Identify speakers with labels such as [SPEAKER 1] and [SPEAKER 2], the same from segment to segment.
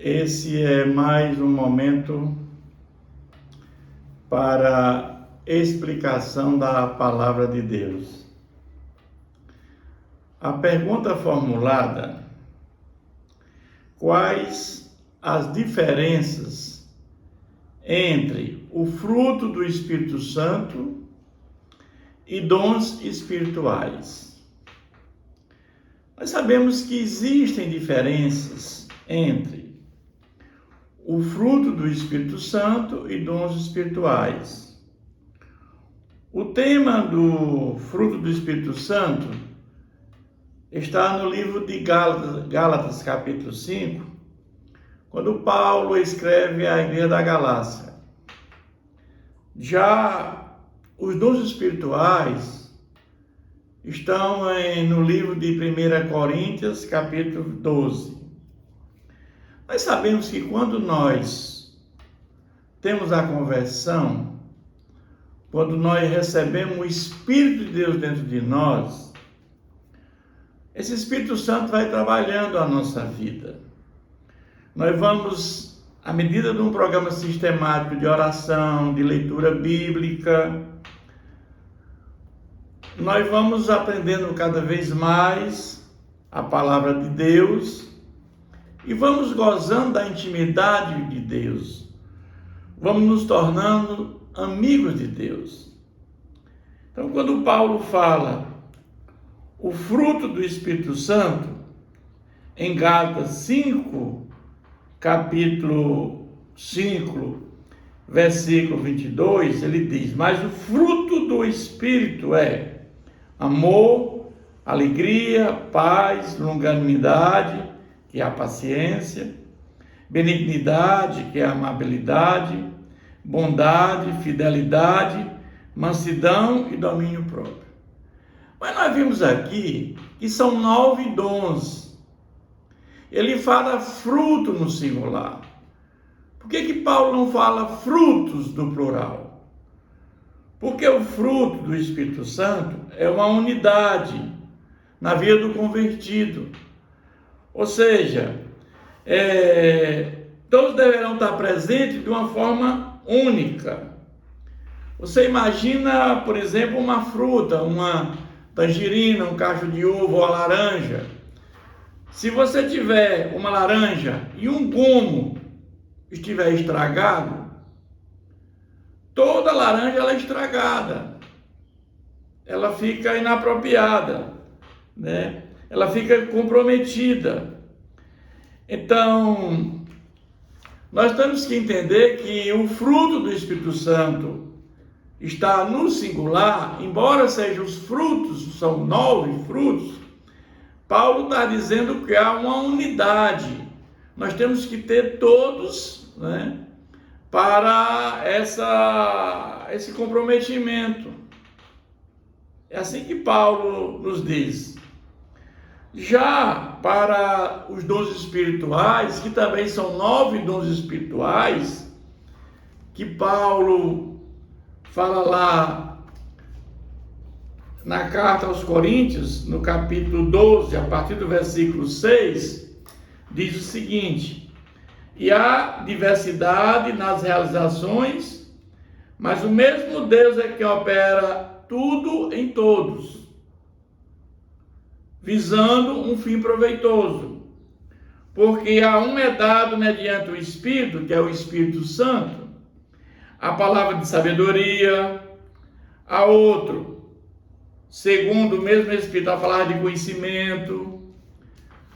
[SPEAKER 1] Esse é mais um momento para explicação da palavra de Deus. A pergunta formulada: quais as diferenças entre o fruto do Espírito Santo e dons espirituais? Nós sabemos que existem diferenças entre o fruto do Espírito Santo e dons espirituais. O tema do fruto do Espírito Santo está no livro de Gálatas, capítulo 5, quando Paulo escreve à igreja da Galácia. Já os dons espirituais estão no livro de 1 Coríntios, capítulo 12. Nós sabemos que quando nós temos a conversão, quando nós recebemos o Espírito de Deus dentro de nós, esse Espírito Santo vai trabalhando a nossa vida. Nós vamos, à medida de um programa sistemático de oração, de leitura bíblica, nós vamos aprendendo cada vez mais a palavra de Deus e vamos gozando da intimidade de Deus. Vamos nos tornando amigos de Deus. Então, quando Paulo fala o fruto do Espírito Santo, em Gálatas 5, capítulo 5, versículo 22, ele diz: mas o fruto do Espírito é amor, alegria, paz, longanimidade, que é a paciência, benignidade, que é a amabilidade, bondade, fidelidade, mansidão e domínio próprio. Mas nós vimos aqui que são 9 dons. Ele fala fruto no singular. Por que Paulo não fala frutos no plural? Porque o fruto do Espírito Santo é uma unidade na vida do convertido. Ou seja, todos deverão estar presentes de uma forma única. Você imagina, por exemplo, uma fruta, uma tangerina, um cacho de uva ou a laranja. Se você tiver uma laranja e um gomo estiver estragado, toda laranja ela é estragada. Ela fica inapropriada, né? Ela fica comprometida. Então, nós temos que entender que o fruto do Espírito Santo está no singular, embora sejam os frutos, são 9 frutos. Paulo está dizendo que há uma unidade. Nós temos que ter todos, né, para esse comprometimento. É assim que Paulo nos diz. Já para os dons espirituais, que também são 9 dons espirituais, que Paulo fala lá na carta aos Coríntios, no capítulo 12, a partir do versículo 6, diz o seguinte: e há diversidade nas realizações, mas o mesmo Deus é que opera tudo em todos, visando um fim proveitoso. Porque a um é dado mediante o Espírito, que é o Espírito Santo, a palavra de sabedoria, a outro, segundo o mesmo Espírito, a falar de conhecimento,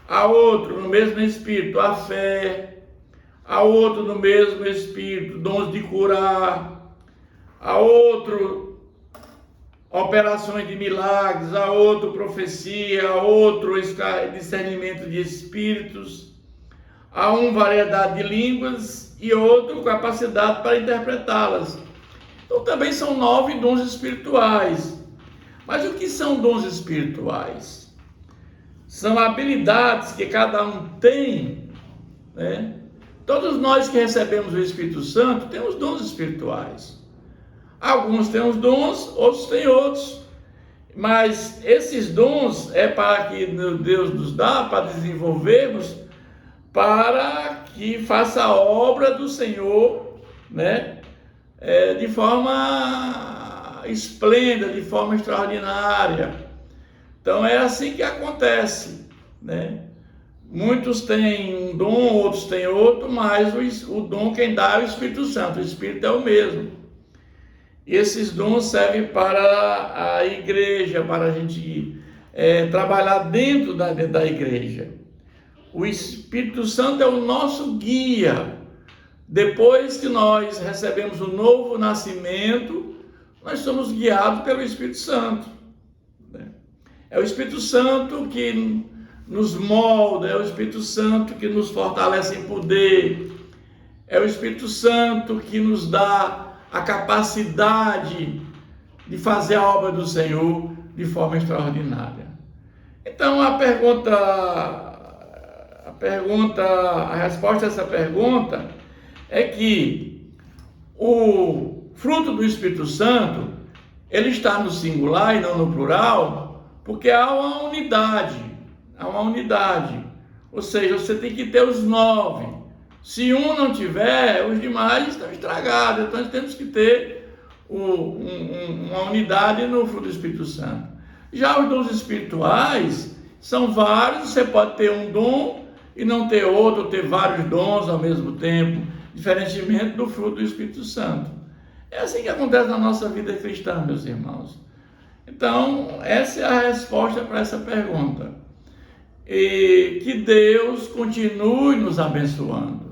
[SPEAKER 1] a outro, no mesmo Espírito, a fé, a outro, no mesmo Espírito, dons de curar, a outro, operações de milagres, a outro profecia, a outro discernimento de espíritos, a um variedade de línguas e outro capacidade para interpretá-las. Então também são 9 dons espirituais. Mas o que são dons espirituais? São habilidades que cada um tem, né? Todos nós que recebemos o Espírito Santo temos dons espirituais. Alguns têm os dons, outros têm outros. Mas esses dons é para que Deus nos dá para desenvolvermos para que faça a obra do Senhor, né? De forma esplêndida, de forma extraordinária. Então é assim que acontece, né? Muitos têm um dom, outros têm outro, mas o dom quem dá é o Espírito Santo, o Espírito é o mesmo. E esses dons servem para a igreja, para a gente trabalhar dentro da igreja. O Espírito Santo é o nosso guia. Depois que nós recebemos o novo nascimento, nós somos guiados pelo Espírito Santo. É o Espírito Santo que nos molda, é o Espírito Santo que nos fortalece em poder, é o Espírito Santo que nos dá a capacidade de fazer a obra do Senhor de forma extraordinária. Então a resposta a essa pergunta é que o fruto do Espírito Santo, ele está no singular e não no plural, porque há uma unidade, ou seja, você tem que ter os 9. Se um não tiver, os demais estão estragados. Então, nós temos que ter uma unidade no fruto do Espírito Santo. Já os dons espirituais são vários. Você pode ter um dom e não ter outro, ou ter vários dons ao mesmo tempo, diferentemente do fruto do Espírito Santo. É assim que acontece na nossa vida cristã, meus irmãos. Então, essa é a resposta para essa pergunta. E que Deus continue nos abençoando.